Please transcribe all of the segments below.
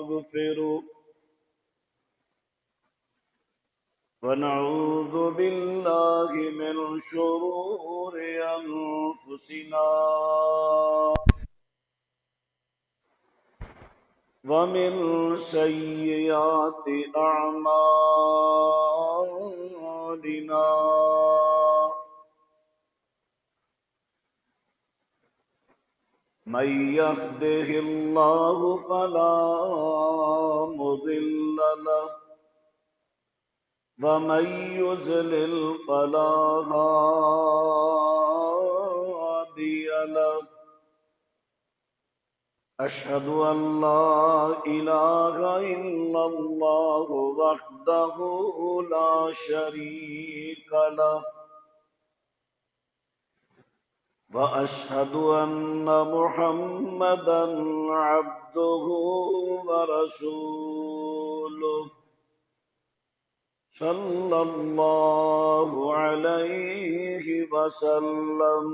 ونستغفره ونعوذ بالله من شرور أنفسنا ومن سيئات أعمالنا من يهده الله فلا مضل له ومن يضلل فلا هادي له أشهد أن لا إله إلا الله وحده لا شريك له وأشهد أن محمدا عبده ورسوله صلى الله عليه وسلم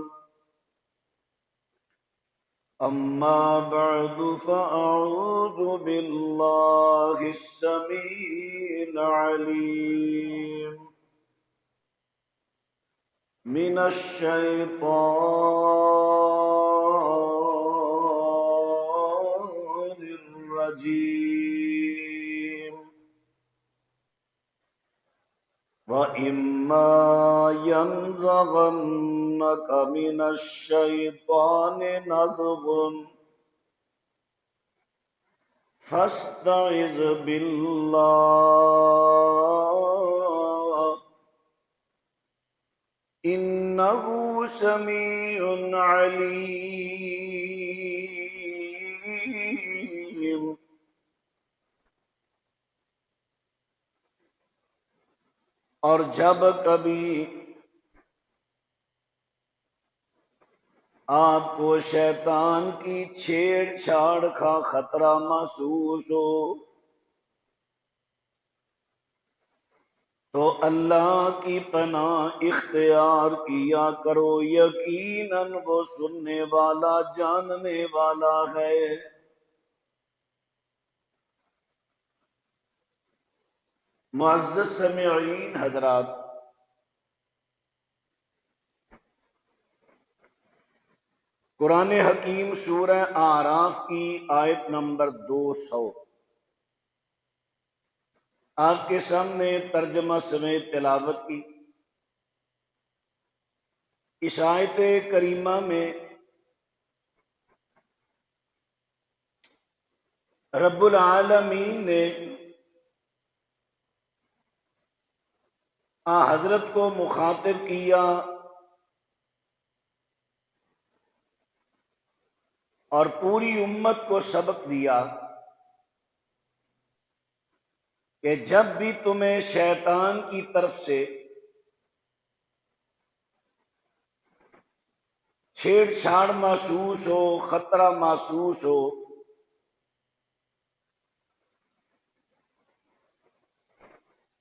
أما بعد فأعوذ بالله السميع العليم من الشيطان الرجيم وإما ينزغنك من الشيطان نزغ فاستعذ بالله إنه سميع عليم اور جب کبھی آپ کو شیطان کی چھیڑ چھاڑ کا خطرہ محسوس ہو تو اللہ کی پناہ اختیار کیا کرو، یقیناً وہ سننے والا جاننے والا ہے۔ معزز سامعین حضرات، قرآن حکیم سورہ اعراف کی آیت نمبر 200 آپ کے سامنے ترجمہ سمیت تلاوت کی۔ اس آیت کریمہ میں رب العالمین نے حضرت کو مخاطب کیا اور پوری امت کو سبق دیا کہ جب بھی تمہیں شیطان کی طرف سے چھیڑ چھاڑ محسوس ہو، خطرہ محسوس ہو،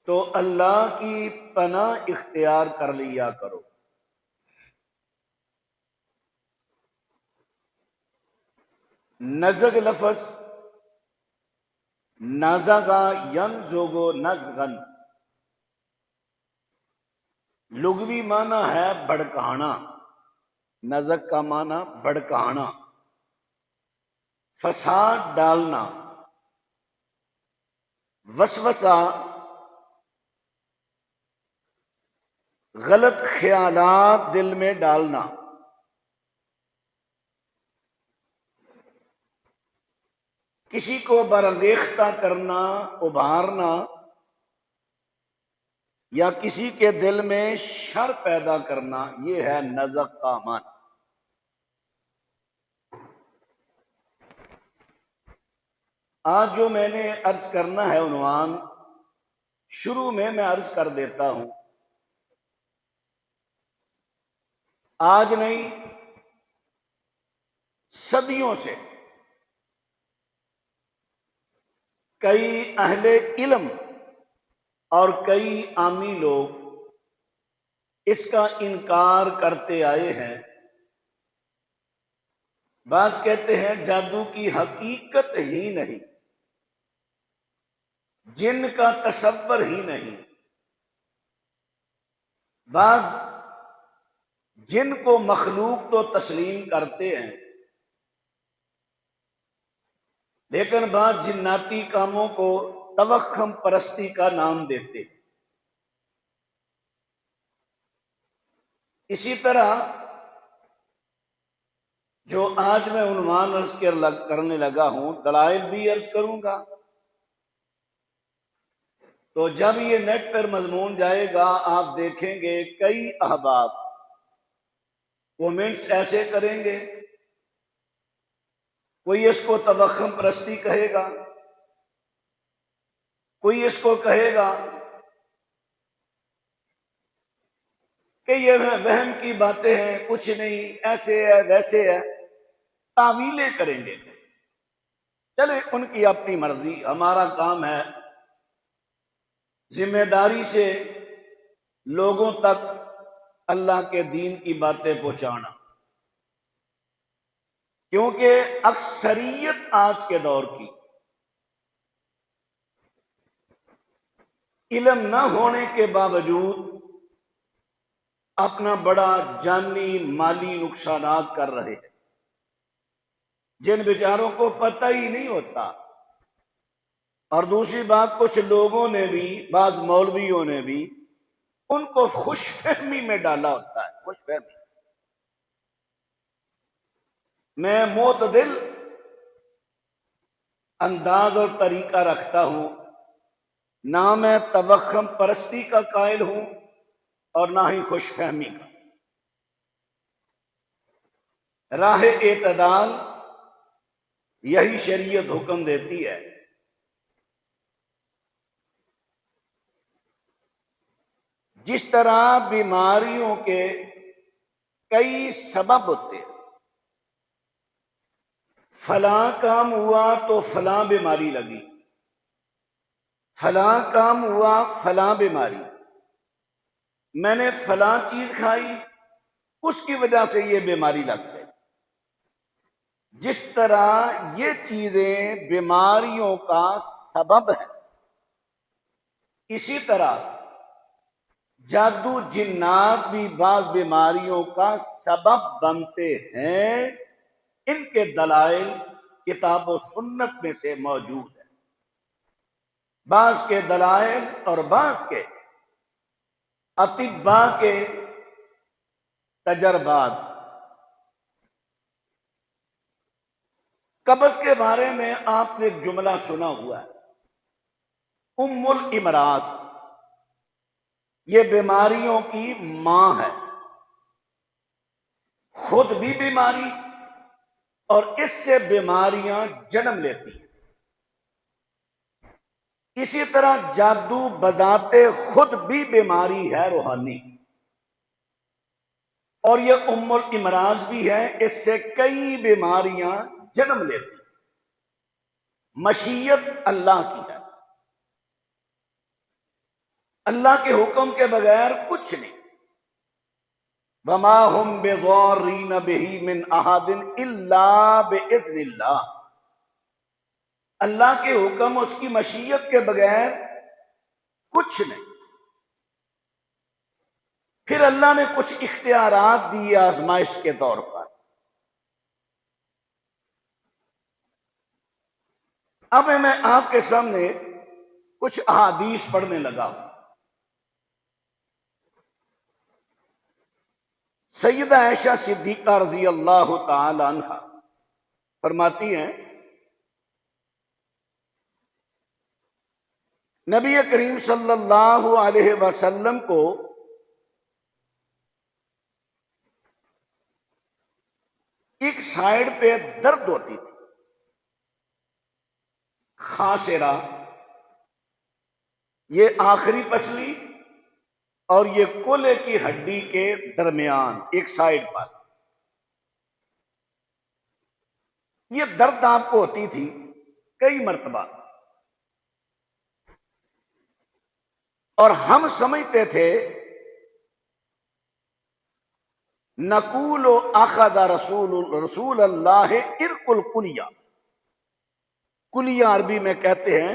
تو اللہ کی پناہ اختیار کر لیا کرو۔ نزغ لفظ نزغا ینزغو نزغن لغوی معنی ہے بھڑکانا۔ نزغ کا معنی بھڑکانا، فساد ڈالنا، وسوسہ غلط خیالات دل میں ڈالنا۔ کسی کو برانگیختہ کرنا، ابھارنا، یا کسی کے دل میں شر پیدا کرنا، یہ ہے نزغ کا معنی۔ آج جو میں نے عرض کرنا ہے عنوان شروع میں عرض کر دیتا ہوں۔ آج نہیں، صدیوں سے کئی اہل علم اور کئی عامی لوگ اس کا انکار کرتے آئے ہیں۔ بعض کہتے ہیں جادو کی حقیقت ہی نہیں، جن کا تصور ہی نہیں۔ بعض جن کو مخلوق تو تسلیم کرتے ہیں، لیکن بعض جناتی کاموں کو توہم پرستی کا نام دیتے ہیں۔ اسی طرح جو آج میں عنوان کرنے لگا ہوں، دلائل بھی عرض کروں گا، تو جب یہ نیٹ پر مضمون جائے گا آپ دیکھیں گے کئی احباب کومنٹس ایسے کریں گے، کوئی اس کو توہم پرستی کہے گا، کوئی اس کو کہے گا کہ یہ وہم کی باتیں ہیں، کچھ نہیں، ایسے ہے ویسے ہے، تعویلیں کریں گے۔ چلے ان کی اپنی مرضی، ہمارا کام ہے ذمہ داری سے لوگوں تک اللہ کے دین کی باتیں پہنچانا، کیونکہ اکثریت آج کے دور کی علم نہ ہونے کے باوجود اپنا بڑا جانی مالی نقصانات کر رہے ہیں، جن بیچاروں کو پتہ ہی نہیں ہوتا۔ اور دوسری بات، کچھ لوگوں نے بھی، بعض مولویوں نے بھی ان کو خوش فہمی میں ڈالا ہوتا ہے، خوش فہمی۔ میں معتدل انداز اور طریقہ رکھتا ہوں، نہ میں توہم پرستی کا قائل ہوں اور نہ ہی خوش فہمی کا۔ راہ اعتدال یہی شریعت حکم دیتی ہے۔ جس طرح بیماریوں کے کئی سبب ہوتے ہیں، فلاں کام ہوا تو فلاں بیماری لگی، فلاں کام ہوا فلاں بیماری، میں نے فلاں چیز کھائی اس کی وجہ سے یہ بیماری لگ گئی۔ جس طرح یہ چیزیں بیماریوں کا سبب ہے، اسی طرح جادو جنات بھی بعض بیماریوں کا سبب بنتے ہیں۔ ان کے دلائل کتاب و سنت میں سے موجود ہے، بعض کے دلائل اور بعض کے اطباء کے تجربات۔ قبض کے بارے میں آپ نے ایک جملہ سنا ہوا ہے، ام الامراض، یہ بیماریوں کی ماں ہے، خود بھی بیماری اور اس سے بیماریاں جنم لیتی ہیں۔ اسی طرح جادو بذات خود بھی بیماری ہے روحانی، اور یہ ام الامراض بھی ہے، اس سے کئی بیماریاں جنم لیتی ہیں۔ مشیت اللہ کی ہے، اللہ کے حکم کے بغیر کچھ نہیں۔ وما هم بضارین بہ من احد الا باذن اللہ، اللہ کے حکم، اس کی مشیت کے بغیر کچھ نہیں۔ پھر اللہ نے کچھ اختیارات دی آزمائش کے طور پر۔ اب میں آپ کے سامنے کچھ احادیث پڑھنے لگا ہوں۔ سیدہ عائشہ صدیقہ رضی اللہ تعالی عنہا فرماتی ہیں، نبی کریم صلی اللہ علیہ وسلم کو ایک سائیڈ پہ درد ہوتی تھی، خاصرہ، یہ آخری پسلی اور یہ کولے کی ہڈی کے درمیان ایک سائیڈ پر یہ درد آپ کو ہوتی تھی کئی مرتبہ، اور ہم سمجھتے تھے نقول اخذ رسول اللہ، ارق القلیہ، کلیہ عربی میں کہتے ہیں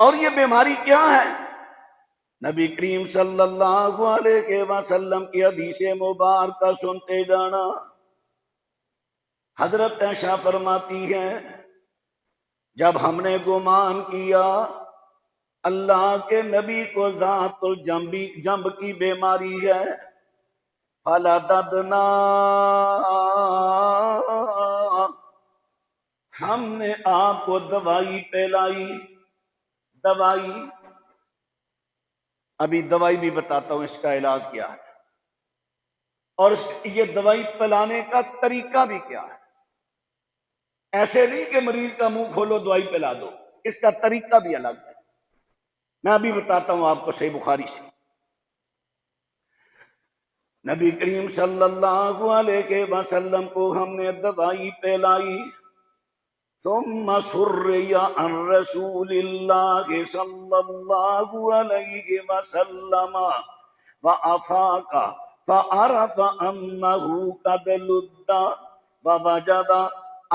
اور یہ بیماری کیا ہے؟ نبی کریم صلی اللہ علیہ وسلم کی حدیث مبارکہ سنتے جانا۔ حضرت عائشہ فرماتی ہیں جب ہم نے گمان کیا اللہ کے نبی کو ذات الجنب کی بیماری ہے، فَلَدَدْنَا، ہم نے آپ کو دوائی پلائی۔ دوائی، ابھی دوائی بھی بتاتا ہوں اس کا علاج کیا ہے، اور یہ دوائی پلانے کا طریقہ بھی کیا ہے۔ ایسے نہیں کہ مریض کا منہ کھولو دوائی پلا دو، اس کا طریقہ بھی الگ ہے۔ میں ابھی بتاتا ہوں آپ کو صحیح بخاری سے۔ نبی کریم صلی اللہ علیہ وسلم کو ہم نے دوائی پلائی، ثم سري عن رسول الله صلى الله عليه وسلم وافاق فعرف انه قد لد ووجد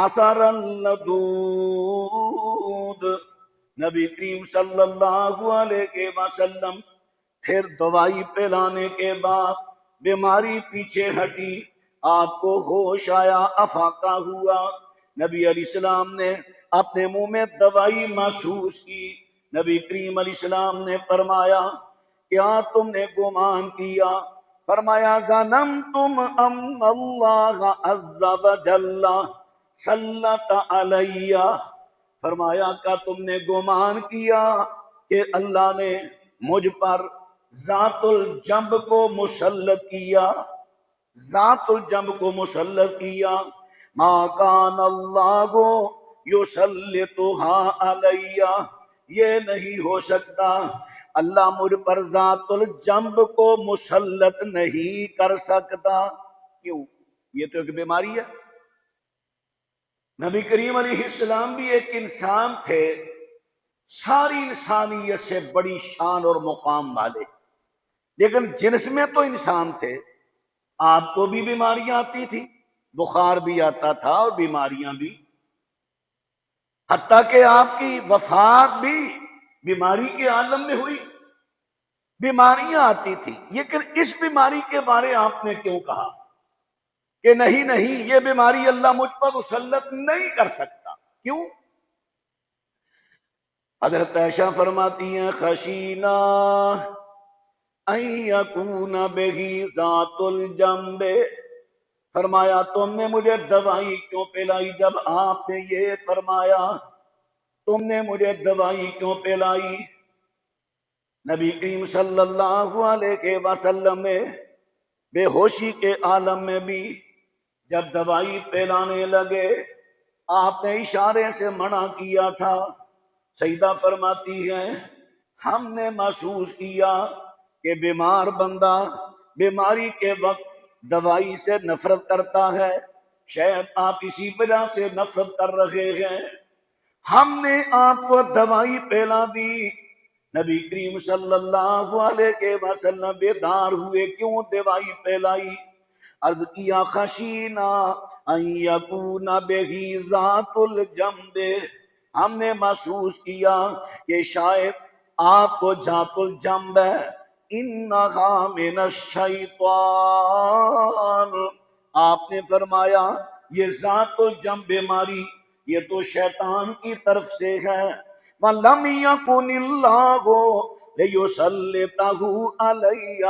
اثر اللدود۔ نبی کریم صلی اللہ علیہ وسلم پھر دوائی پلانے کے بعد بیماری پیچھے ہٹی، آپ کو ہوش آیا، افاقہ ہوا۔ نبی علیہ السلام نے اپنے منہ میں دوائی محسوس کی۔ نبی کریم علیہ السلام نے فرمایا کیا تم نے گمان کیا؟ فرمایا ظننتم ان اللہ عز وجل سلط علی، فرمایا کیا تم نے گمان کیا کہ اللہ نے مجھ پر ذات الجنب کو مسلط کیا، ذات الجنب کو مسلط کیا؟ ما کان اللہ یسلطھا علی، یہ نہیں ہو سکتا، اللہ مجھ پر ذات الجنب کو مسلط نہیں کر سکتا۔ کیوں؟ یہ تو ایک بیماری ہے۔ نبی کریم علیہ السلام بھی ایک انسان تھے، ساری انسانیت سے بڑی شان اور مقام والے، لیکن جنس میں تو انسان تھے۔ آپ کو بھی بیماریاں آتی تھی، بخار بھی آتا تھا اور بیماریاں بھی، حتیٰ کہ آپ کی وفات بھی بیماری کے عالم میں ہوئی۔ بیماریاں آتی تھی، لیکن اس بیماری کے بارے آپ نے کیوں کہا کہ نہیں نہیں یہ بیماری اللہ مجھ پر مسلط نہیں کر سکتا؟ کیوں؟ حضرت عائشہ فرماتی ہیں خشینا ان یکون بہ ذات الجنب، فرمایا تم نے مجھے دوائی کیوں پلائی؟ جب آپ نے یہ فرمایا تم نے مجھے دوائی کیوں پلائی؟ نبی کریم صلی اللہ علیہ وسلم نے بے ہوشی کے عالم میں بھی جب دوائی پلانے لگے، آپ نے اشارے سے منع کیا تھا۔ سیدہ فرماتی ہیں ہم نے محسوس کیا کہ بیمار بندہ بیماری کے وقت دوائی سے نفرت کرتا ہے، شاید آپ اسی وجہ سے نفرت کر رہے ہیں، ہم نے آپ کو دوائی پلا دی۔ نبی کریم صلی اللہ علیہ وسلم بیدار ہوئے، کیوں دوائی پلائی؟ عرض کیا خشینا ان یکون بہ ذات الجنب، ہم نے محسوس کیا کہ شاید آپ کو ذات الجنب ہے، انہا من الشیطان، آپ نے فرمایا یہ ذات الجنب بیماری یہ تو شیطان کی طرف سے ہے۔ وَلَمْ يَكُنِ اللَّهُ لِيُسَلِّطَهُ عَلَيَّ،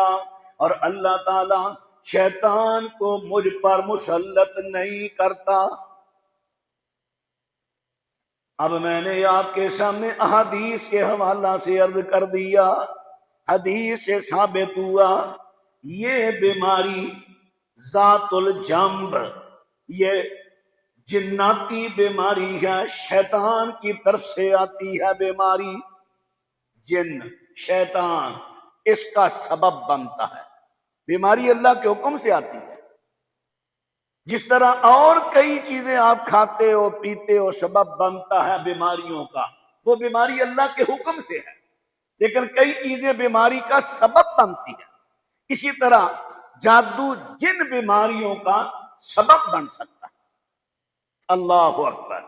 اور اللہ تعالی شیطان کو مجھ پر مسلط نہیں کرتا۔ اب میں نے آپ کے سامنے احادیث کے حوالہ سے عرض کر دیا، حدیث سے ثابت ہوا یہ بیماری ذات الجنب یہ جناتی بیماری ہے، شیطان کی طرف سے آتی ہے بیماری، جن شیطان اس کا سبب بنتا ہے۔ بیماری اللہ کے حکم سے آتی ہے، جس طرح اور کئی چیزیں آپ کھاتے ہو پیتے ہو سبب بنتا ہے بیماریوں کا، وہ بیماری اللہ کے حکم سے ہے، لیکن کئی چیزیں بیماری کا سبب بنتی ہیں۔ اسی طرح جادو جن بیماریوں کا سبب بن سکتا ہے۔ اللہ اکبر۔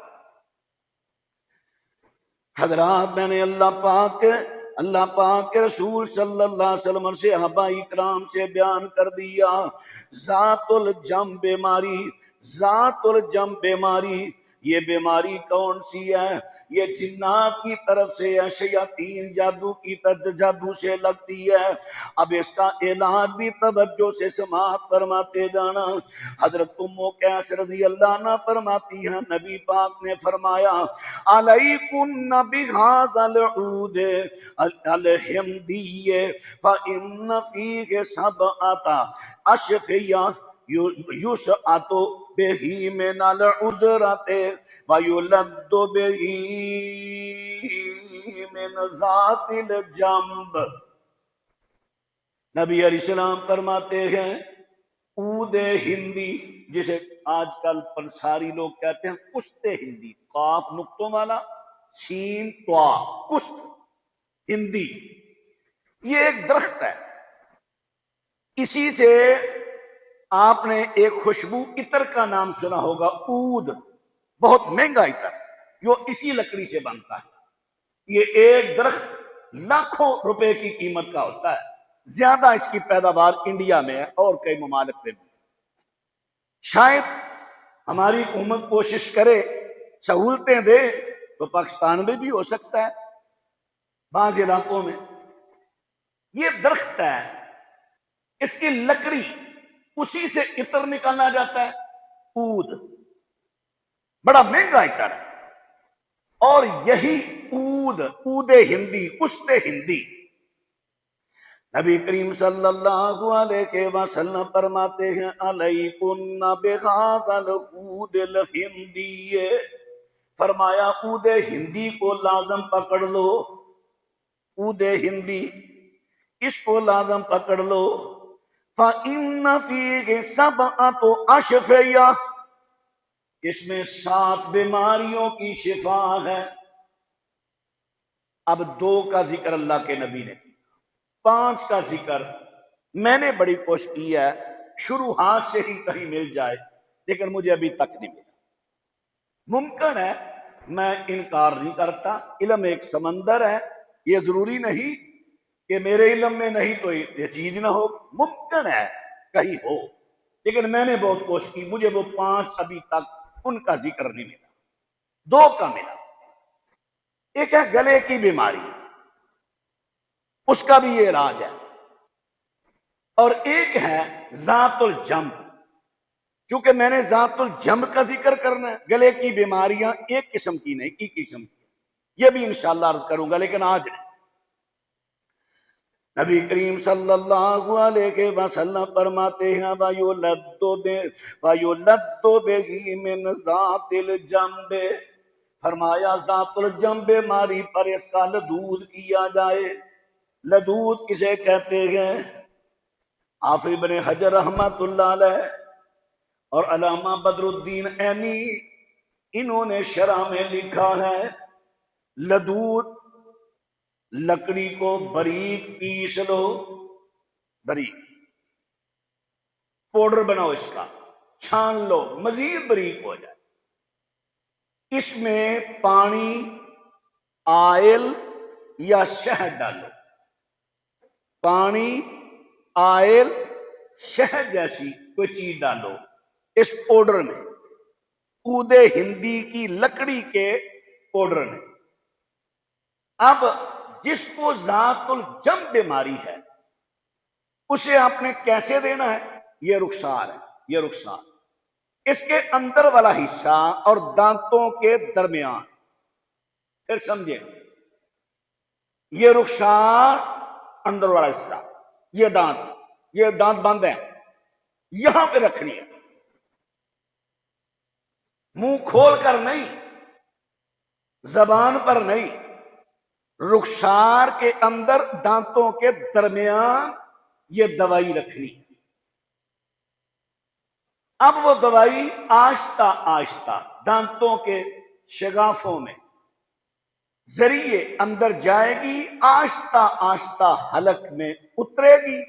حضرات میں نے اللہ پاک کے رسول صلی اللہ علیہ وسلم سے صحابہ اکرام سے بیان کر دیا، ذات الجم بیماری، ذات الجم بیماری، یہ بیماری کون سی ہے؟ یہ جنات کی طرف سے ہے، شیاطین جادو سے لگتی ہے۔ اب اس کا علاج بھی توجہ سے سماعت فرماتے جانا۔ حضرت ام قیس رضی اللہ عنہ فرماتی ہیں، نبی پاک نے فرمایا علیکن بہذا العود الہندی فإن فیہ سبعۃ اشفیہ یسعۃ بہ من العذرۃ ویلد بہ من ذات الجنب۔ نبی علیہ السلام فرماتے ہیں عود ہندی، جسے آج کل پنساری لوگ کہتے ہیں کشت ہندی، قاف نقطوں والا سین طا، کشت ہندی، یہ ایک درخت ہے۔ اسی سے آپ نے ایک خوشبو عطر کا نام سنا ہوگا، عود، بہت مہنگا عطر جو اسی لکڑی سے بنتا ہے۔ یہ ایک درخت لاکھوں روپے کی قیمت کا ہوتا ہے، زیادہ اس کی پیداوار انڈیا میں ہے اور کئی ممالک میں بھی۔ شاید ہماری حکومت کوشش کرے، سہولتیں دے تو پاکستان میں بھی ہو سکتا ہے، بعض علاقوں میں۔ یہ درخت ہے، اس کی لکڑی، اسی سے عطر نکالا جاتا ہے، عود، بڑا مہنگا عطر ہے۔ اور یہی عود ہندی، کشت ہندی، نبی کریم صلی اللہ علیہ وسلم فرماتے ہیں علیکن بہذا العود الہندی، فرمایا عود ہندی کو لازم پکڑ لو، عود ہندی اس کو لازم پکڑ لو۔ فَإِنَّ فِيهِ سَبْعَةُ أَشْفِيَّةٍ، اس میں 7 بیماریوں کی شفا ہے۔ اب 2 کا ذکر اللہ کے نبی نے، 5 کا ذکر میں نے بڑی کوشش کی ہے، شروعات سے ہی کہیں مل جائے، لیکن مجھے ابھی تک نہیں ملا۔ ممکن ہے، میں انکار نہیں کرتا، علم ایک سمندر ہے، یہ ضروری نہیں کہ میرے علم میں نہیں تو یہ چیز نہ ہو، ممکن ہے کہیں ہو، لیکن میں نے بہت کوشش کی، مجھے وہ 5 ابھی تک ان کا ذکر نہیں ملا۔ 2 کا ملا، ایک ہے گلے کی بیماری، اس کا بھی یہ علاج ہے، اور ایک ہے ذات الجنب۔ چونکہ میں نے ذات الجنب کا ذکر کرنا ہے، گلے کی بیماریاں ایک قسم کی نہیں، کی قسم کی، یہ بھی انشاءاللہ عرض کروں گا، لیکن آج نہیں۔ نبی کریم صلی اللہ علیہ وسلم فرماتے ہیں وَيُلَدُّ بِهِ مِنْ ذَاتِ الْجَنْبِ، فرمایا ذات الجنب بیماری پر اس کا لدود کیا جائے۔ لدود کسے کہتے ہیں؟ حافظ ابن حجر رحمت اللہ علیہ اور علامہ بدر الدین عینی، انہوں نے شرح میں لکھا ہے لدود، لکڑی کو باریک پیس لو، باریک پاؤڈر بناؤ، اس کا چھان لو، مزید باریک ہو جائے، اس میں پانی، آئل یا شہد ڈالو، پانی، آئل، شہد جیسی کوئی چیز ڈالو اس پاؤڈر میں، عود ہندی کی لکڑی کے پاؤڈر میں۔ اب جس کو ذات الجنب بیماری ہے اسے آپ نے کیسے دینا ہے؟ یہ رخسار ہے، یہ رخسار، اس کے اندر والا حصہ اور دانتوں کے درمیان، پھر سمجھے، یہ رخسار اندر والا حصہ، یہ دانت بند ہیں، یہاں پہ رکھنی ہے، منہ کھول کر نہیں، زبان پر نہیں، رخسار کے اندر دانتوں کے درمیان یہ دوائی رکھنی۔ اب وہ دوائی آہستہ آہستہ دانتوں کے شگافوں میں ذریعے اندر جائے گی، آہستہ آہستہ حلق میں اترے گی،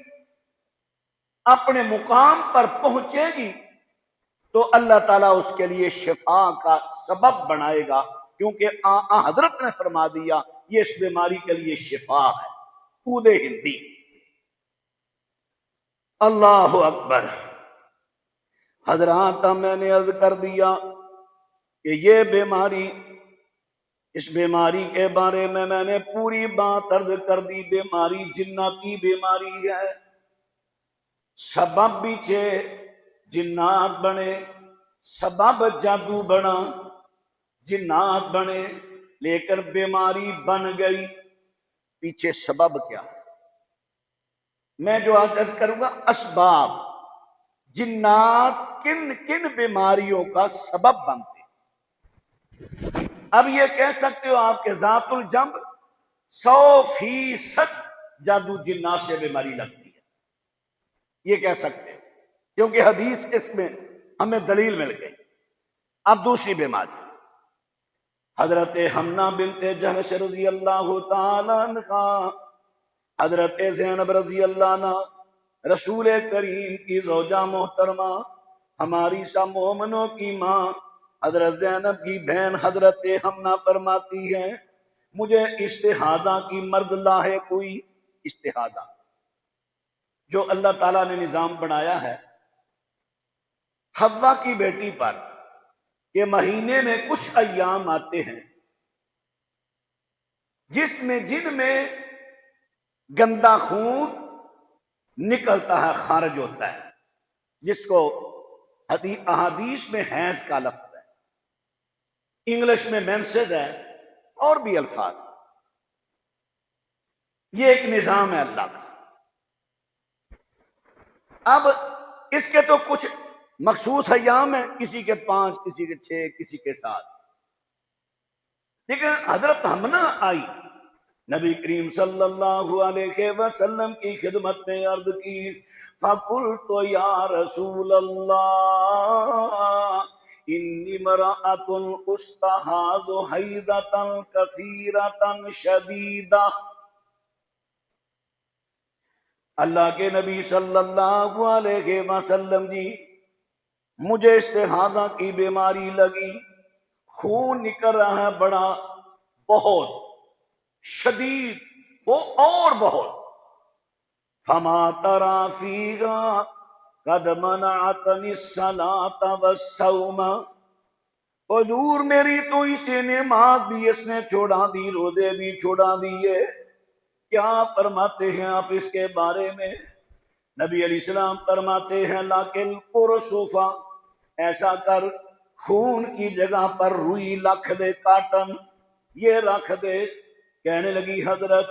اپنے مقام پر پہنچے گی تو اللہ تعالیٰ اس کے لیے شفا کا سبب بنائے گا، کیونکہ حضرت نے فرما دیا یہ اس بیماری کے لیے شفا ہے. خود ہندی. اللہ اکبر. حضرات میں نے عرض کر دیا کہ یہ بیماری، اس بیماری کے بارے میں نے پوری بات عرض کر دی. بیماری جناتی بیماری ہے. سبب پیچھے جنات بنے، سبب جادو بنا، جنات بنے، لیکن بیماری بن گئی. پیچھے سبب کیا؟ میں جو آج عرض کروں گا اسباب. جنات کن کن بیماریوں کا سبب بنتے. اب یہ کہہ سکتے ہو آپ کے ذات الجنب 100% جادو جنات سے بیماری لگتی ہے، یہ کہہ سکتے ہیں کیونکہ حدیث اس میں ہمیں دلیل مل گئی. اب دوسری بیماری، حضرت حمنہ بنت جہش رضی اللہ تعالی عنہ، حضرت زینب رضی اللہ عنہ، رسول کریم کی زوجہ محترمہ، ہماری سب مومنوں کی ماں، حضرت زینب کی بہن حضرت حمنہ فرماتی ہے مجھے استحاضہ کی مرض لاحق ہوئی. استحاضہ جو اللہ تعالیٰ نے نظام بنایا ہے حوا کی بیٹی پر کہ مہینے میں کچھ ایام آتے ہیں جن میں گندا خون نکلتا ہے، خارج ہوتا ہے، جس کو احادیث میں حیض کا لفظ ہے، انگلش میں مینسز ہے، اور بھی الفاظ. یہ ایک نظام ہے اللہ کا. اب اس کے تو کچھ مخصوص ایام ہیں، کسی کے 5، کسی کے 6، کسی کے 7. لیکن حضرت حمنہ آئی، نبی کریم صلی اللہ علیہ وسلم کی خدمت میں عرض کی فَقُلْتُ يَا رَسُولَ اللَّهِ إِنِّي امْرَأَةٌ أُسْتَحَاضُ حَيْضَةً كَثِيرَةً شَدِيدَةً. اللہ کے نبی صلی اللہ علیہ وسلم جی، مجھے استحاضہ کی بیماری لگی، خون نکل رہا ہے بڑا، بہت شدید، وہ اور بہت. فما ترى فيها قد منعتني الصلاة والصوم. حضور میری تو اسے نماز بھی اس نے چھوڑا دی، روزے بھی چھوڑا دیے. کیا فرماتے ہیں آپ اس کے بارے میں؟ نبی علیہ السلام فرماتے ہیں لاکل قرصوفا، ایسا کر خون کی جگہ پر روئی رکھ دے، کاٹن یہ رکھ دے. کہنے لگی حضرت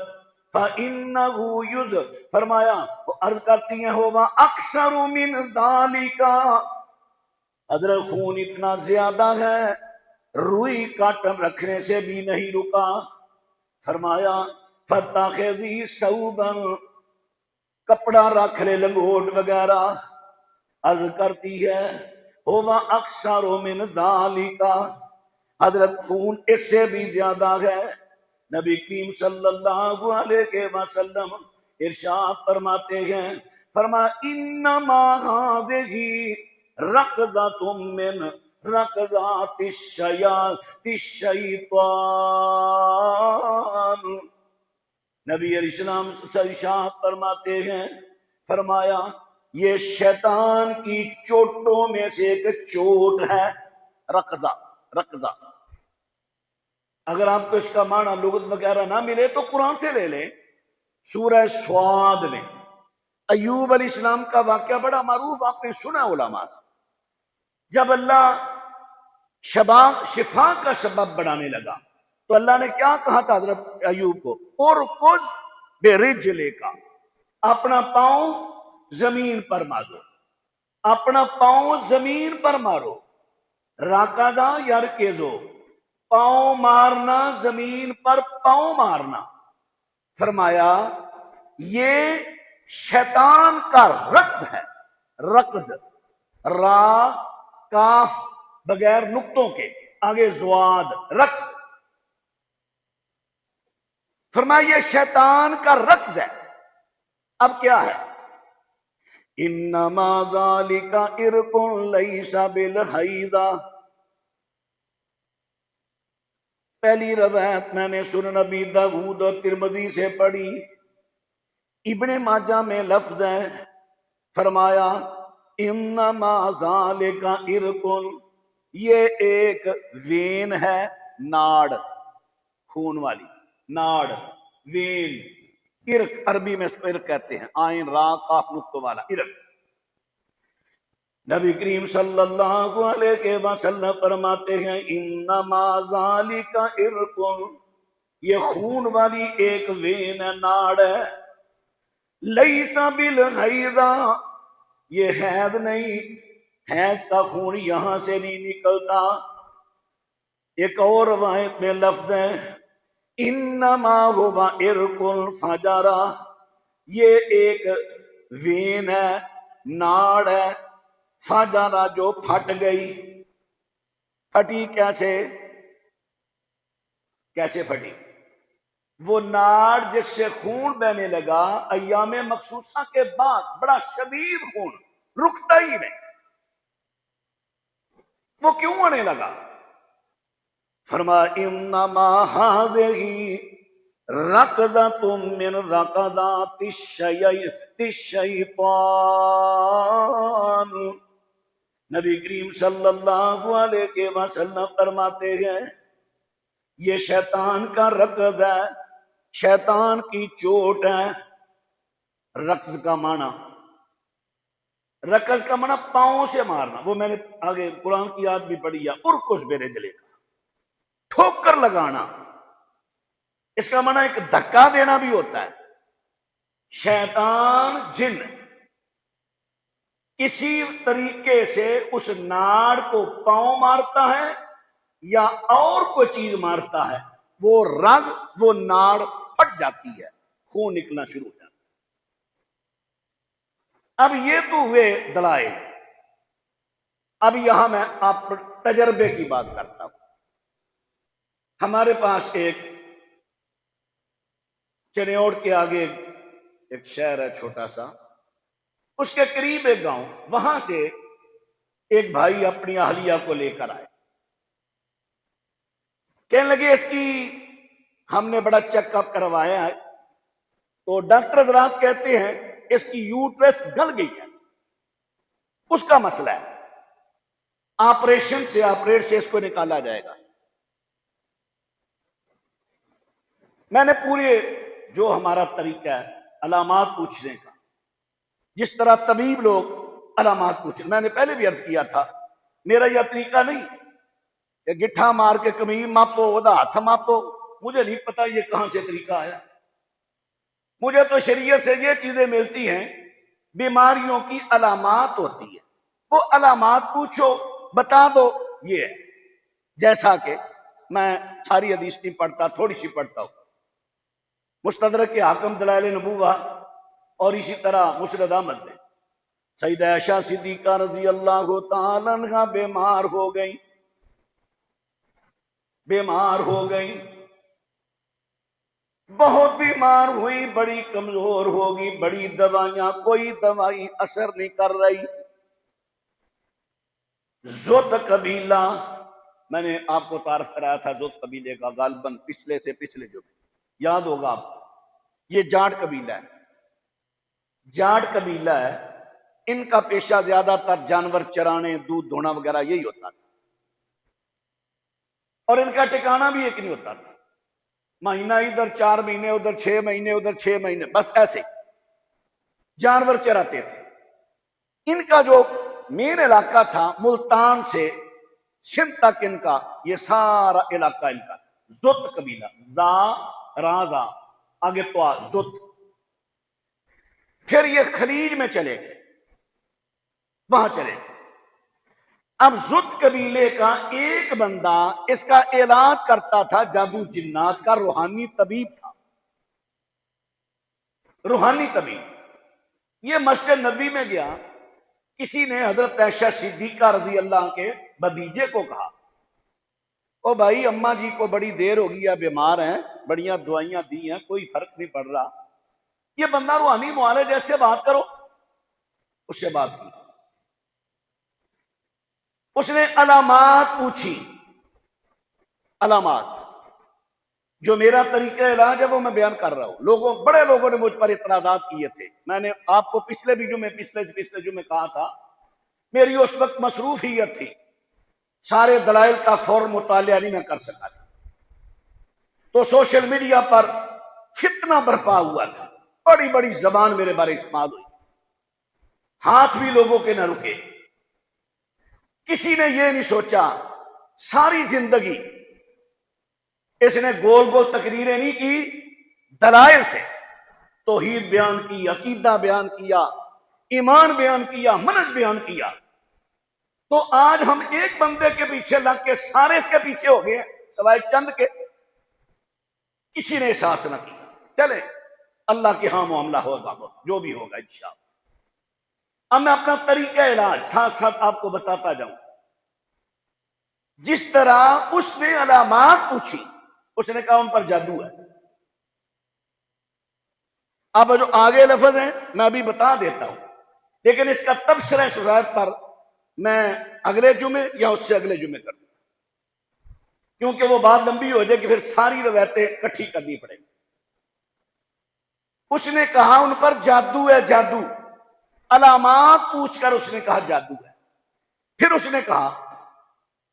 فَإِنَّهُ يُذْ، فرمایا وہ عرض کرتی ہیں ہوا اکثر من ذَلِكَ، حضرت خون اتنا زیادہ ہے روئی کاٹن رکھنے سے بھی نہیں رکا. فرمایا فَاتَّخِذِي ثَوْبًا، کپڑا رکھ لے، لنگوٹ وغیرہ. عرض کرتی ہے ہوا اکثر من ذالک، حضرت خون اس سے بھی زیادہ ہے. نبی کریم صلی اللہ علیہ وسلم ارشاد فرماتے ہیں، فرمایا انما هذه رقدۃ من رقدات الشیطان. نبی علیہ السلام ارشاد فرماتے ہیں، فرمایا یہ شیطان کی چوٹوں میں سے ایک چوٹ ہے. رقضہ، رقضہ. اگر آپ کو اس کا معنی لغت وغیرہ نہ ملے تو قرآن سے لے لیں. سورہ سواد میں ایوب علیہ السلام کا واقعہ بڑا معروف، آپ نے سنا علماء. جب اللہ شفا کا سبب بنانے لگا تو اللہ نے کیا کہا تھا حضرت ایوب کو؟ ارکض برجلک، اپنا پاؤں زمین پر مارو، اپنا پاؤں زمین پر مارو. راکدہ یرکزو، پاؤں مارنا زمین پر، پاؤں مارنا. فرمایا یہ شیطان کا رقص ہے. رقص، را کاف بغیر نقطوں کے، آگے زواد، رقص. فرمایا یہ شیطان کا رقص ہے. اب کیا ہے؟ انما ذالک ارق لیس بالحیضہ. پہلی روایت میں نے سنن نبی داؤد اور ترمذی سے پڑھی، ابن ماجہ میں لفظ ہے، فرمایا انما ذالک ارقن، یہ ایک وین ہے، ناڑ، خون والی ناڑ، وین، ارق عربی میں اس کو ارق کہتے ہیں، آئین را قاف نقطہ والا ارق۔ نبی کریم صلی اللہ علیہ وسلم فرماتے ہیں انما ذالک ارق، یہ خون والی ایک وین ہے، ناڑ ہے، لیس بالحیضہ، یہ حیض نہیں، حیض کا خون یہاں سے نہیں نکلتا۔ ایک اور روایت میں لفظ ہے انما ہوا ارق الفجر، یہ ایک وین ہے، ناڑ ہے، فجر جو پھٹ گئی۔ پھٹی کیسے؟ کیسے پھٹی؟ وہ ناڑ جس سے خون بہنے لگا ایام مخصوصہ کے بعد، بڑا شدید خون، رکتا ہی نہیں، وہ کیوں آنے لگا؟ فرمایا انما ہذہ رکضۃ من رکضات الشیطان، نبی کریم صلی اللہ علیہ وسلم فرماتے ہیں یہ شیطان کا رکض ہے، شیطان کی چوٹ ہے۔ رکض کا معنی، رکض کا معنی پاؤں سے مارنا، وہ میں نے آگے قرآن کی یاد بھی پڑھی ہے، ارکس برجلے کا، ٹھوکر لگانا، اس کا معنی ایک دھکا دینا بھی ہوتا ہے۔ شیطان جن کسی طریقے سے اس ناڑ کو پاؤں مارتا ہے یا اور کوئی چیز مارتا ہے، وہ رگ، وہ ناڑ پھٹ جاتی ہے، خون نکلنا شروع ہو جاتا ہے۔ اب یہ تو ہوئے دلائل، اب یہاں میں آپ تجربے کی بات کرتا ہوں۔ ہمارے پاس ایک چنیوڑ کے آگے ایک شہر ہے چھوٹا سا، اس کے قریب ایک گاؤں، وہاں سے ایک بھائی اپنی اہلیہ کو لے کر آئے، کہنے لگے اس کی ہم نے بڑا چیک اپ کروایا ہے تو ڈاکٹر حضرات کہتے ہیں اس کی یوٹرس گل گئی ہے، اس کا مسئلہ ہے، آپریشن سے آپریٹ سے اس کو نکالا جائے گا۔ میں نے پورے جو ہمارا طریقہ ہے علامات پوچھنے کا، جس طرح طبیب لوگ علامات پوچھیں، میں نے پہلے بھی عرض کیا تھا میرا یہ طریقہ نہیں کہ گٹھا مار کے کمیر ماپو ادا ہاتھ ماپو، مجھے نہیں پتا یہ کہاں سے طریقہ آیا۔ مجھے تو شریعت سے یہ چیزیں ملتی ہیں، بیماریوں کی علامات ہوتی ہے، وہ علامات پوچھو بتا دو، یہ ہے۔ جیسا کہ میں ساری حدیث نہیں پڑھتا، تھوڑی سی پڑھتا ہوں، مستدرک کے حاکم دلائل نبوہ اور اسی طرح مسند احمد میں سیدہ عائشہ صدیقہ رضی اللہ تعالی عنہا بیمار ہو گئی، بیمار ہو گئی، بہت بیمار ہوئی، بڑی کمزور ہوگی، بڑی دوائیاں، کوئی دوائی اثر نہیں کر رہی۔ زت قبیلہ، میں نے آپ کو تعارف کرایا تھا زت قبیلے کا، غالباً پچھلے سے پچھلے جو یاد ہوگا آپ کو، یہ جاٹ قبیلہ ہے، جاٹ قبیلہ ہے، ان کا پیشہ زیادہ تر جانور چرانے، دودھ دھونا وغیرہ یہی ہوتا تھا، اور ان کا ٹھکانہ بھی ایک نہیں ہوتا تھا، مہینہ ادھر 4 مہینے، ادھر 6 مہینے، ادھر 6 مہینے، بس ایسے جانور چراتے تھے۔ ان کا جو مین علاقہ تھا ملتان سے سندھ تک، ان کا یہ سارا علاقہ ان کا زت قبیلہ، زا رازا آگے تو زت۔ پھر یہ خلیج میں چلے گئے، وہاں چلے گئے۔ اب زت قبیلے کا ایک بندہ اس کا علاج کرتا تھا، جادو جنات کا روحانی طبیب تھا، روحانی طبیب۔ یہ مسجد نبی میں گیا، کسی نے حضرت عائشہ صدیقہ رضی اللہ عنہ کے بھتیجے کو کہا او بھائی اماں جی کو بڑی دیر ہو گئی ہے، بیمار ہیں، بڑیاں دوائیاں دی ہیں، کوئی فرق نہیں پڑ رہا، یہ بندہ روحانی معالج، ایسے بات کرو۔ اس سے بات کی، اس نے علامات پوچھی، علامات جو میرا طریقہ علاج ہے وہ میں بیان کر رہا ہوں. بڑے لوگوں نے مجھ پر اعتراضات کیے تھے. میں نے آپ کو پچھلے جمعے کہا تھا میری اس وقت مصروفیت تھی، سارے دلائل کا فوراً مطالعہ نہیں میں کر سکا تھا. تو سوشل میڈیا پر فتنہ برپا ہوا تھا، بڑی بڑی زبان میرے بارے استعمال ہوئی، ہاتھ بھی لوگوں کے نہ رکے. کسی نے یہ نہیں سوچا، ساری زندگی اس نے گول گول تقریریں نہیں کی، دلائل سے توحید بیان کی، عقیدہ بیان کیا، ایمان بیان کیا، منہج بیان کیا. تو آج ہم ایک بندے کے پیچھے لگ کے سارے اس کے پیچھے ہو گئے سوائے چند کے. کسی نے احساس نہ کیا. چلے اللہ کے ہاں معاملہ ہوگا، جو بھی ہوگا انشاءاللہ. اب میں اپنا طریقہ علاج ساتھ ساتھ آپ کو بتاتا جاؤں. جس طرح اس نے علامات پوچھی، اس نے کہا ان پر جادو ہے. اب جو آگے لفظ ہیں میں ابھی بتا دیتا ہوں، لیکن اس کا تبصرہ شرائط پر میں اگلے جمعے یا اس سے اگلے جمعے کروں، کیونکہ وہ بات لمبی ہو جائے کہ پھر ساری روایتیں اکٹھی کرنی پڑیں گی. اس نے کہا ان پر جادو ہے، جادو. علامات پوچھ کر اس نے کہا جادو ہے. پھر اس نے کہا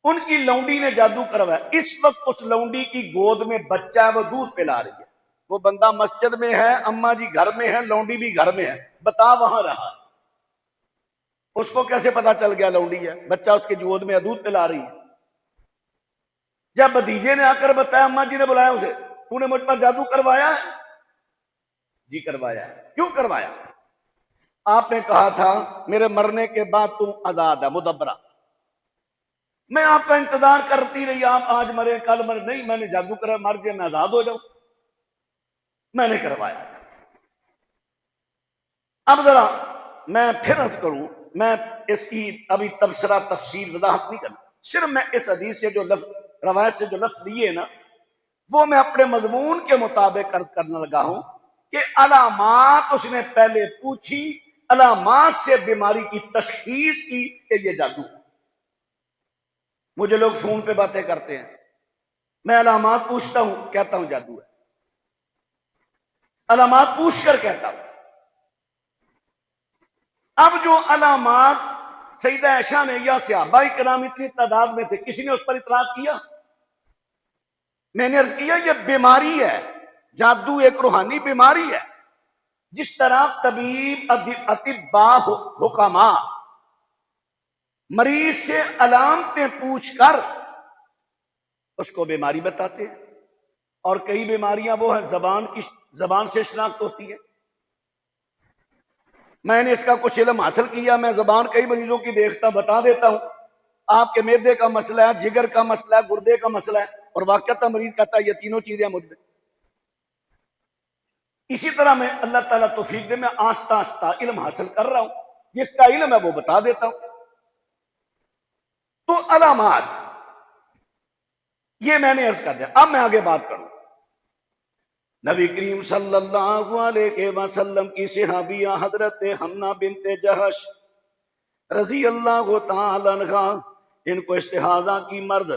ان کی لونڈی نے جادو کروایا. اس وقت اس لونڈی کی گود میں بچہ ہے، وہ دودھ پلا رہی ہے. وہ بندہ مسجد میں ہے، اما جی گھر میں ہے، لونڈی بھی گھر میں ہے. بتا وہاں رہا، اس کو کیسے پتا چل گیا لونڈی ہے؟ بچہ اس کے گود میں دودھ پلا رہی ہے. جب بھتیجے نے آ کر بتایا، اما جی نے بلایا اسے، تو نے مجھ پر جادو کروایا ہے؟ جی کروایا ہے. کیوں کروایا؟ آپ نے کہا تھا میرے مرنے کے بعد تم آزاد ہے، مدبرہ. میں آپ کا انتظار کرتی رہی، آپ آج مرے کل مرے. نہیں، میں نے جادو کرا، مر جائے میں آزاد ہو جاؤں. میں نے کروایا. اب ذرا میں پھر عرض کروں، میں اس کی ابھی تبصرہ تفصیل وضاحت نہیں کرنا، صرف میں اس حدیث سے جو لفظ، روایت سے جو لفظ لیے نا، وہ میں اپنے مضمون کے مطابق عرض کرنے لگا ہوں کہ علامات اس نے پہلے پوچھی، علامات سے بیماری کی تشخیص کی کہ یہ جادو. مجھے لوگ فون پہ باتیں کرتے ہیں، میں علامات پوچھتا ہوں، کہتا ہوں جادو ہے. علامات پوچھ کر کہتا ہوں. اب جو علامات سیدہ عائشہ نے یا صحابہ کرام اتنی تعداد میں تھے، کسی نے اس پر اعتراض کیا؟ میں نے عرض کیا یہ بیماری ہے، جادو ایک روحانی بیماری ہے. جس طرح طبیب، اطباء، حکماء مریض سے علامتیں پوچھ کر اس کو بیماری بتاتے ہیں، اور کئی بیماریاں وہ ہیں زبان سے شناخت ہوتی ہے. میں نے اس کا کچھ علم حاصل کیا، میں زبان کئی مریضوں کی دیکھتا بتا دیتا ہوں. آپ کے معدے کا مسئلہ ہے، جگر کا مسئلہ ہے، گردے کا مسئلہ ہے، اور واقعتا مریض کہتا ہے یہ تینوں چیزیں مجھ میں. اسی طرح میں اللہ تعالیٰ توفیق دے، میں آہستہ آہستہ علم حاصل کر رہا ہوں، جس کا علم ہے وہ بتا دیتا ہوں. تو علامات یہ میں نے عرض کر دیا. اب میں آگے بات کروں. نبی کریم صلی اللہ علیہ وسلم کی صحابیہ حضرت حمنہ بنت جہش رضی اللہ تعالی عنہ، ان کو استحاضہ کی مرض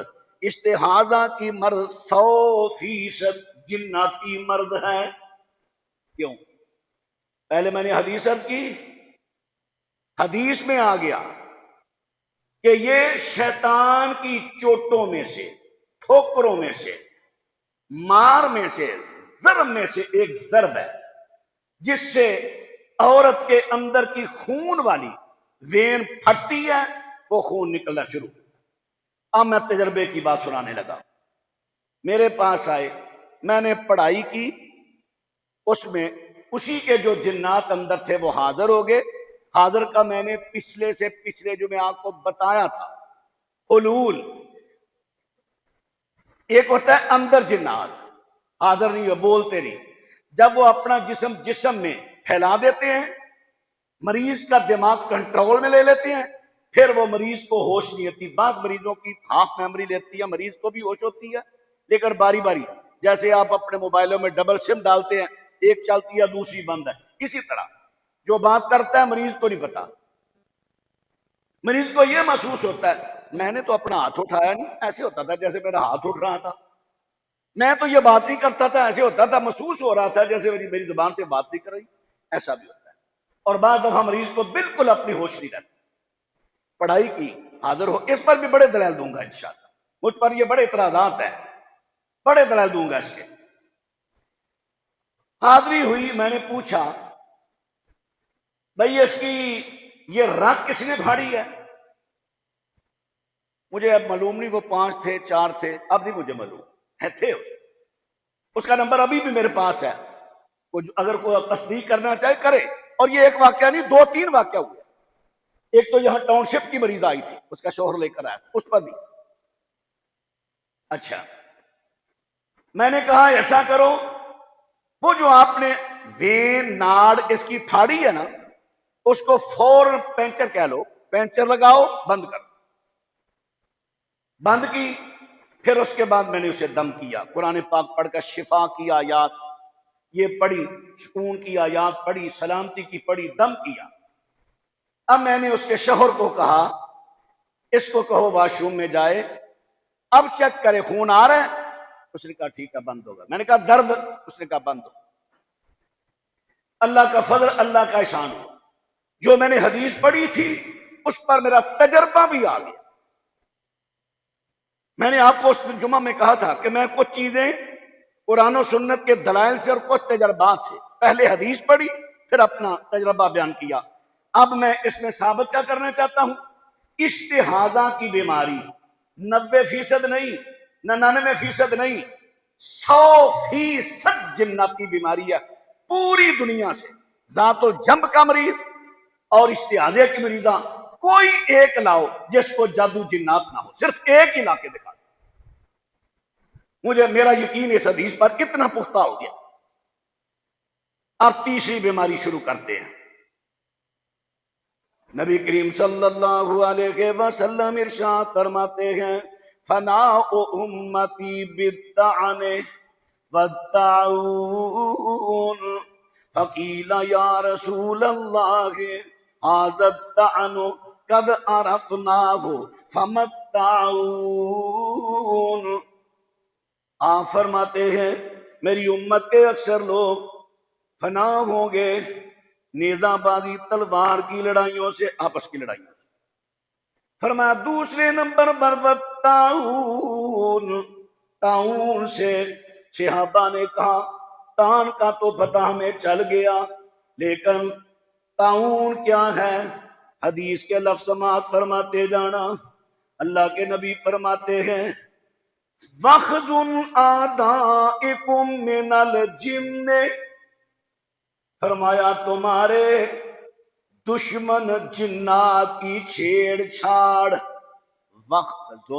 100% جناتی مرض ہے. کیوں؟ پہلے میں نے حدیث عرض کی، حدیث میں آ گیا کہ یہ شیطان کی چوٹوں میں سے، ٹھوکروں میں سے، مار میں سے، ضرب میں سے ایک ضرب ہے، جس سے عورت کے اندر کی خون والی وین پھٹتی ہے، وہ خون نکلنا شروع. اب میں تجربے کی بات سنانے لگا. میرے پاس آئے، میں نے پڑھائی کی، اس میں اسی کے جو جنات اندر تھے وہ حاضر ہو گئے. حاضر کا میں نے پچھلے جو میں آپ کو بتایا تھا حلول. ایک ہوتا ہے اندر جنات، حاضر نہیں ہو، بولتے نہیں. جب وہ اپنا جسم میں پھیلا دیتے ہیں، مریض کا دماغ کنٹرول میں لے لیتے ہیں، پھر وہ مریض کو ہوش نہیں ہوتی. بعض مریضوں کی ہاف میموری لیتی ہے، مریض کو بھی ہوش ہوتی ہے، لیکن باری باری. جیسے آپ اپنے موبائلوں میں ڈبل سم ڈالتے ہیں، ایک چلتی ہے دوسری بند ہے، اسی طرح جو بات کرتا ہے مریض کو نہیں پتا. مریض کو یہ محسوس ہوتا ہے میں نے تو اپنا ہاتھ اٹھایا نہیں، ایسے ہوتا تھا جیسے میرا ہاتھ اٹھ رہا تھا. میں تو یہ بات نہیں کرتا تھا، ایسے ہوتا تھا، محسوس ہو رہا تھا جیسے میری زبان سے بات نہیں کر رہی، ایسا بھی ہوتا ہے۔ اور بعض دفعہ مریض کو بالکل اپنی ہوش نہیں رہتی، پڑھائی کی حاضر ہو، اس پر بھی بڑے دلائل دوں گا انشاءاللہ، مجھ پر یہ بڑے اعتراضات ہیں، بڑے دلائل دوں گا اس کے۔ حاضری ہوئی، میں نے پوچھا بھئی اس کی یہ رگ کس نے پھاڑی ہے؟ مجھے اب معلوم نہیں وہ 5 تھے 4 تھے، اب نہیں مجھے معلوم ہے، تھے اس کا نمبر ابھی بھی میرے پاس ہے، اگر کوئی تصدیق کرنا چاہے کرے۔ اور یہ ایک واقعہ نہیں، 2-3 واقعہ ہوئے۔ ایک تو یہاں ٹاؤن شپ کی مریض آئی تھی، اس کا شوہر لے کر آیا، اس پر بھی اچھا میں نے کہا ایسا کرو، وہ جو آپ نے وین ناڑ اس کی پھاڑی ہے نا، اس کو فوراً پینچر کہہ لو، پینچر لگاؤ، بند کر، بند کی۔ پھر اس کے بعد میں نے اسے دم کیا، قرآن پاک پڑھ کر شفا کی آیات یہ پڑھی، سکون کی آیات پڑھی، سلامتی کی پڑھی، دم کیا۔ اب میں نے اس کے شوہر کو کہا اس کو کہو واش روم میں جائے، اب چیک کرے خون آ رہا ہے، اس نے کہا ٹھیک ہے بند ہوگا۔ میں نے کہا درد، اس نے کہا بند ہو۔ اللہ کا فضل، اللہ کا احسان ہو، جو میں نے حدیث پڑھی تھی اس پر میرا تجربہ بھی آ گیا۔ میں نے آپ کو اس جمعہ میں کہا تھا کہ میں کچھ چیزیں قرآن و سنت کے دلائل سے اور کچھ تجربات سے، پہلے حدیث پڑھی پھر اپنا تجربہ بیان کیا۔ اب میں اس میں ثابت کیا کرنا چاہتا ہوں، استحاضہ کی بیماری 90% نہیں، 99% نہیں، 100% جناتی بیماری ہے۔ پوری دنیا سے ذات و جنب کا مریض اور استحاضے کی مریضاں کوئی ایک لاؤ جس کو جادو جنات نہ ہو، صرف ایک ہی لا کے دکھا۔ مجھے میرا یقین اس حدیث پر اتنا پختہ ہو گیا۔ اب تیسری بیماری شروع کرتے ہیں۔ نبی کریم صلی اللہ علیہ وسلم ارشاد فرماتے ہیں فناء امتی بالطعن والطاعون فقیل یا رسول اللہ ھذا الطعن قد عرفناہ فما الطاعون۔ آپ فرماتے ہیں میری امت کے اکثر لوگ فنا ہوں گے نیزہ بازی تلوار کی لڑائیوں سے، آپس کی لڑائیوں سے۔ فرمایا دوسرے نمبر پر طاعون، طاعون سے۔ صحابہ نے کہا تان کا تو پتہ ہمیں چل گیا، لیکن طاعون کیا ہے؟ حدیث کے لفظ سماعت فرماتے جانا۔ اللہ کے نبی فرماتے ہیں وَخْذُ أَعْدَائِكُم مِّنَ الْجِنِّ، فرمایا تمہارے دشمن جنات کی چھیڑ چھاڑ، وَخْذُ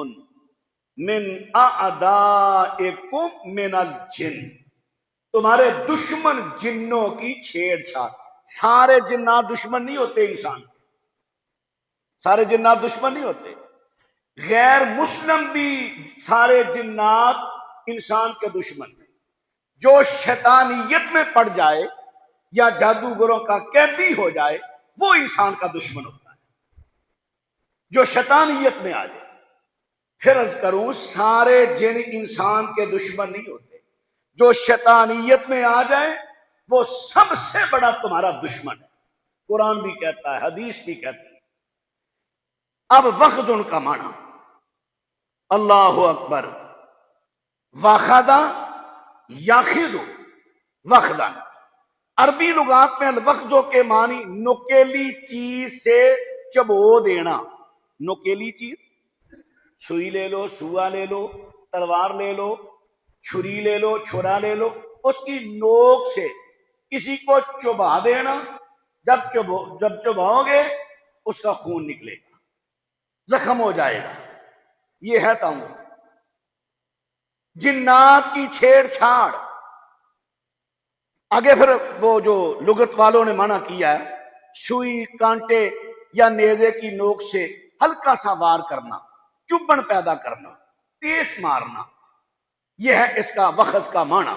مِنْ أَعْدَائِكُم مِّنَ الْجِنِّ، تمہارے دشمن جنوں کی چھیڑ چھاڑ۔ سارے جنات دشمن نہیں ہوتے انسان، سارے جنات دشمن نہیں ہوتے، غیر مسلم بھی سارے جنات انسان کے دشمن ہیں۔ جو شیطانیت میں پڑ جائے یا جادوگروں کا قیدی ہو جائے وہ انسان کا دشمن ہوتا ہے، جو شیطانیت میں آ جائے۔ پھر عرض کروں سارے جن انسان کے دشمن نہیں ہوتے، جو شیطانیت میں آ جائے وہ سب سے بڑا تمہارا دشمن ہے، قرآن بھی کہتا ہے، حدیث بھی کہتی ہے۔ اب وخد ان کا معنی اللہ اکبر، واخدہ یاخذ وخدہ، عربی لغات میں الوخدو کے معنی نکیلی چیز سے چبو دینا۔ نکیلی چیز، سوئی لے لو، سوا لے لو، تلوار لے لو، چھری لے لو، چھرا لے لو، اس کی نوک سے کسی کو چبا دینا۔ جب چباؤ گے اس کا خون نکلے گا، زخم ہو جائے گا، یہ ہے تعاون۔ جنات کی چھیڑ چھاڑ، آگے پھر وہ جو لغت والوں نے منع کیا ہے سوئی، کانٹے یا نیزے کی نوک سے ہلکا سا وار کرنا، چبھن پیدا کرنا، تیز مارنا، یہ ہے اس کا وخز کا معنی۔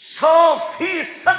100%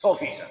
100%।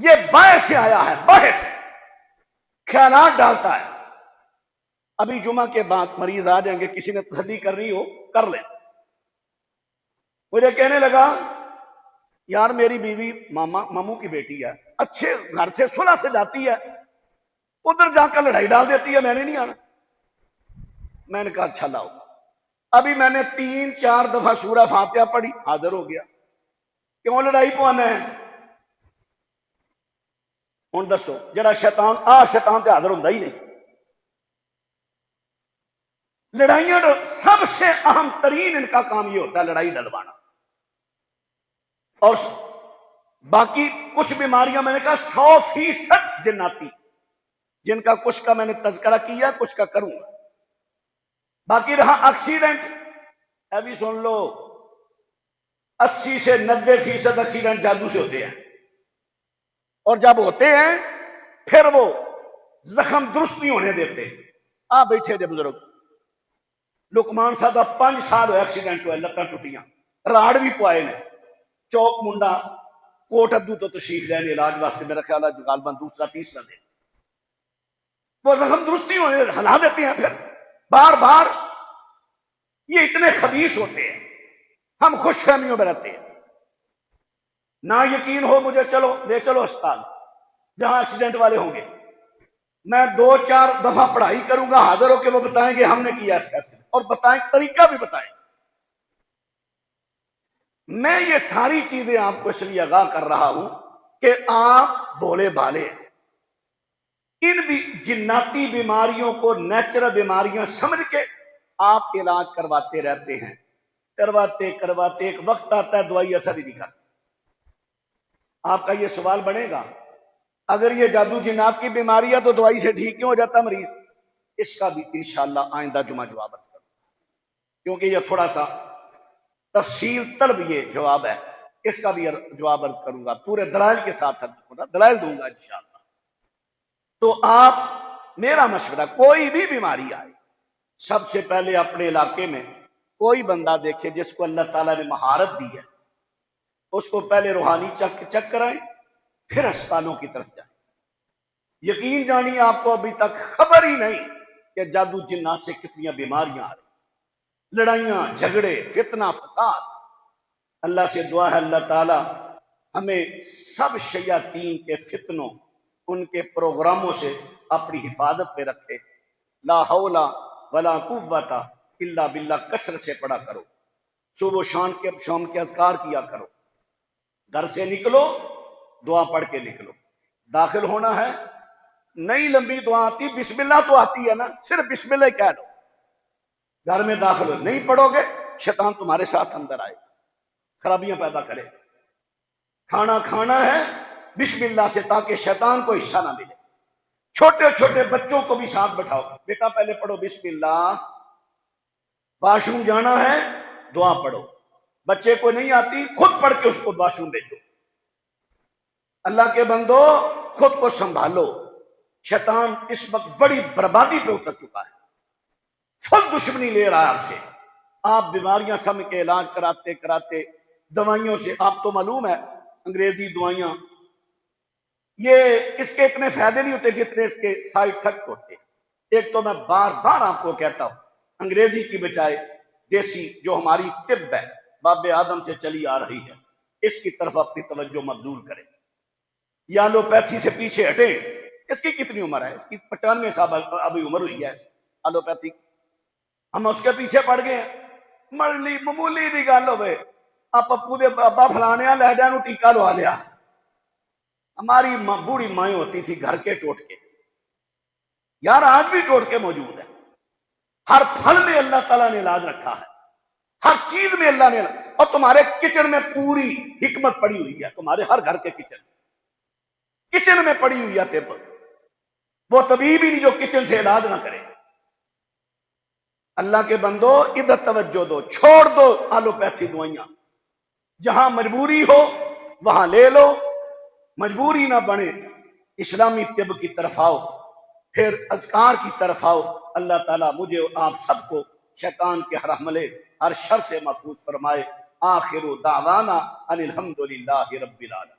یہ باہر سے آیا ہے، باہر سے خیالات ڈالتا ہے۔ ابھی جمعہ کے بعد مریض آ جائیں گے، کسی نے تسلی کرنی ہو کر لیں۔ مجھے کہنے لگا یار میری بیوی ماموں کی بیٹی ہے، اچھے گھر سے صلح سے جاتی ہے، ادھر جا کر لڑائی ڈال دیتی ہے، میں نے نہیں آنا۔ میں نے کہا اچھا لاؤ۔ ابھی میں نے 3-4 دفعہ سورہ فاتحہ پڑھی، حاضر ہو گیا۔ کیوں لڑائی پوانا ہے؟ ہوں دسو، جڑا شیطان شیطان تے حاضر ہوتا ہی نہیں۔ لڑائیاں سب سے اہم ترین ان کا کام یہ ہوتا ہے، لڑائی ڈلوانا۔ اور باقی کچھ بیماریاں میں نے کہا 100% جناتی، جن کا کچھ کا میں نے تذکرہ کیا، کچھ کا کروں گا۔ باقی رہا ایکسیڈنٹ، ابھی سن لو 80 سے 90% ایکسیڈنٹ جادو سے ہوتے ہیں، اور جب ہوتے ہیں پھر وہ زخم درست نہیں ہونے دیتے۔ آپ بیٹھے جب بزرگ لکمان صاحب 5 سال ہوئے ایکسیڈنٹ ہوئے، لتاں ٹوٹیاں، راڑ بھی پوائے نے، چوک منڈا کوٹ ابدو تو تشریف لینے علاج واسطے، میرا خیال ہے غالباً دوسرا تیسرا دن، وہ زخم درست نہیں ہونے ہلا دیتے ہیں پھر بار بار۔ یہ اتنے خبیث ہوتے ہیں، ہم خوش فہمیوں میں رہتے ہیں۔ نہ یقین ہو مجھے، چلو لے چلو اسپتال جہاں ایکسیڈنٹ والے ہوں گے، میں 2-4 دفعہ پڑھائی کروں گا، حاضر ہو کے وہ بتائیں گے ہم نے کیا ایسے، اور بتائیں طریقہ بھی بتائیں۔ میں یہ ساری چیزیں آپ کو اس لیے آگاہ کر رہا ہوں کہ آپ بولے بالے ان بھی جناتی بیماریوں کو نیچرل بیماریاں سمجھ کے آپ علاج کرواتے رہتے ہیں، کرواتے کرواتے ایک وقت آتا ہے دوائی اثر ہی نہیں کرتی۔ آپ کا یہ سوال بنے گا اگر یہ جادو جنات کی بیماری ہے تو دوائی سے ٹھیک کیوں ہو جاتا مریض؟ اس کا بھی انشاءاللہ آئندہ جمعہ جواب کروں گا، کیونکہ یہ تھوڑا سا تفصیل طلب یہ جواب ہے، اس کا بھی جواب عرض کروں گا، پورے دلائل کے ساتھ دلائل دوں گا انشاءاللہ۔ تو آپ میرا مشورہ، کوئی بھی بیماری آئے سب سے پہلے اپنے علاقے میں کوئی بندہ دیکھے جس کو اللہ تعالیٰ نے مہارت دی ہے، اس کو پہلے روحانی چیک کرائیں، پھر اسپتالوں کی طرف جائیں۔ یقین جانیے آپ کو ابھی تک خبر ہی نہیں کہ جادو جنات سے کتنی بیماریاں آ رہی، لڑائیاں جھگڑے فتنہ فساد۔ اللہ سے دعا ہے اللہ تعالیٰ ہمیں سب شیاطین کے فتنوں، ان کے پروگراموں سے اپنی حفاظت پہ رکھے۔ لا حول ولا قوت الا باللہ کثرت سے پڑھا کرو، صبح و شام کے اذکار کیا کرو، گھر سے نکلو دعا پڑھ کے نکلو، داخل ہونا ہے نئی لمبی دعا آتی، بسم اللہ تو آتی ہے نا، صرف بسم اللہ کہہ دو، گھر میں داخل ہو، نہیں پڑھو گے شیطان تمہارے ساتھ اندر آئے، خرابیاں پیدا کرے۔ کھانا کھانا ہے بسم اللہ سے تاکہ شیطان کو حصہ نہ ملے۔ چھوٹے چھوٹے بچوں کو بھی ساتھ بٹھاؤ، بیٹا پہلے پڑھو بسم اللہ، واش روم جانا ہے دعا پڑھو، بچے کو نہیں آتی خود پڑھ کے اس کو واش روم بھیجو۔ اللہ کے بندو خود کو سنبھالو، شیطان اس وقت بڑی بربادی پہ اتر چکا ہے، فل دشمنی لے رہا ہے آپ سے۔ آپ بیماریاں سمجھ کے علاج کراتے کراتے دوائیوں سے، آپ تو معلوم ہے انگریزی دوائیاں یہ اس کے اتنے فائدے نہیں ہوتے جتنے اس کے سائڈ افیکٹ ہوتے۔ ایک تو میں بار بار آپ کو کہتا ہوں انگریزی کی بجائے دیسی جو ہماری طب ہے باب آدم سے چلی آ رہی ہے، اس کی طرف اپنی توجہ مبذول کریں، یا ایلوپیتھی سے پیچھے ہٹیں۔ اس کی کتنی عمر ہے؟ اس کی 95 سال ابھی عمر ہوئی ہے ایلوپیتھی، ہم اس کے پیچھے پڑ گئے ہیں۔ مرلی معمولی بھی گل ہوئے آپ ابو دے ابا فلانے لے جا ٹیکا لوا لیا۔ ہماری بوڑھی مائیں ہوتی تھی گھر کے ٹوٹکے، یار آج بھی ٹوٹکے موجود ہیں، ہر پھل میں اللہ تعالیٰ نے علاج رکھا ہے، ہر چیز میں اللہ نے، اور تمہارے کچن میں پوری حکمت پڑی ہوئی ہے، تمہارے ہر گھر کے کچن میں پڑی ہوئی ہے طب۔ وہ طبیب ہی نہیں جو کچن سے علاج نہ کرے۔ اللہ کے بندو ادھر توجہ دو، چھوڑ دو ایلوپیتھی دوائیاں، جہاں مجبوری ہو وہاں لے لو، مجبوری نہ بنے اسلامی طب کی طرف آؤ، پھر اذکار کی طرف آؤ۔ اللہ تعالیٰ مجھے آپ سب کو شیطان کے ہر حملے ہر شر سے محفوظ فرمائے۔ آخر دعوانا ان الحمد للہ رب العالمین۔